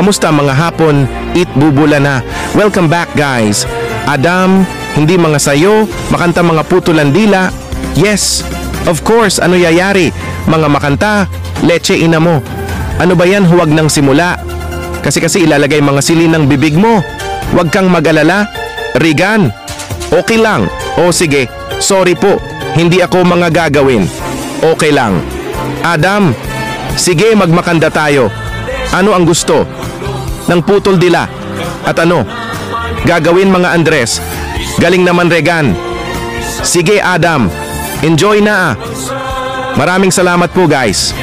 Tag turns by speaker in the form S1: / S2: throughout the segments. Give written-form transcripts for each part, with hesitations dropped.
S1: Kamusta mga hapon? Eat bubula na. Welcome back guys. Adam, hindi mga sayo, makanta mga putulan dila. Yes, of course, ano yayari? Mga makanta, leche ina mo. Ano ba yan, huwag nang simula? Kasi ilalagay mga sili ng bibig mo. Huwag kang mag-alala. Regan, okay lang. O sige, sorry po, hindi ako mga gagawin. Okay lang. Adam, sige magmakanda tayo. Ano ang gusto? Ng putol dila. At ano? Gagawin mga Andres. Galing naman Regan. Sige Adam, enjoy na ah. Maraming salamat po guys.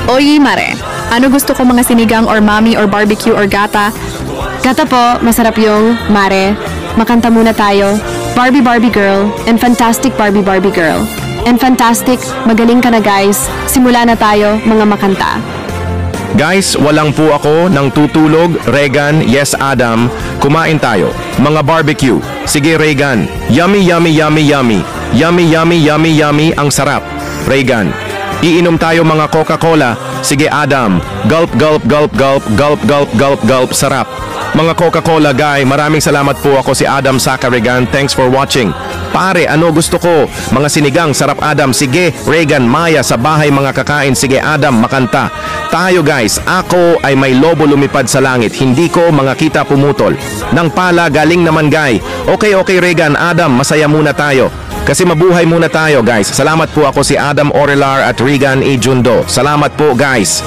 S2: Oy, Mare. Ano gusto ko mga sinigang or mami or barbecue or gata? Gata po, masarap yung Mare. Makanta muna tayo. Barbie Barbie Girl and Fantastic Barbie Barbie Girl. And Fantastic, magaling ka na guys. Simula na tayo, mga makanta.
S1: Guys, walang po ako nang tutulog. Regan, yes Adam. Kumain tayo. Mga barbecue. Sige Regan. Yummy, yummy, yummy, yummy. Yummy, yummy, yummy, yummy. Ang sarap. Regan. Iinom tayo mga Coca-Cola. Sige Adam. Gulp, gulp, gulp, gulp, gulp, gulp, gulp, gulp. Sarap. Mga Coca-Cola guy, maraming salamat po. Ako si Adam Saka Regan. Thanks for watching. Pare, ano gusto ko? Mga sinigang, sarap Adam. Sige, Regan, Maya, sa bahay mga kakain. Sige Adam, makanta. Tayo guys, ako ay may lobo lumipad sa langit. Hindi ko mga kita pumutol. Nang pala, galing naman guy. Okay, Regan, Adam, masaya muna tayo. Kasi mabuhay muna tayo guys. Salamat po, ako si Adam Orelar at Regan E. Jundo. Salamat po guys.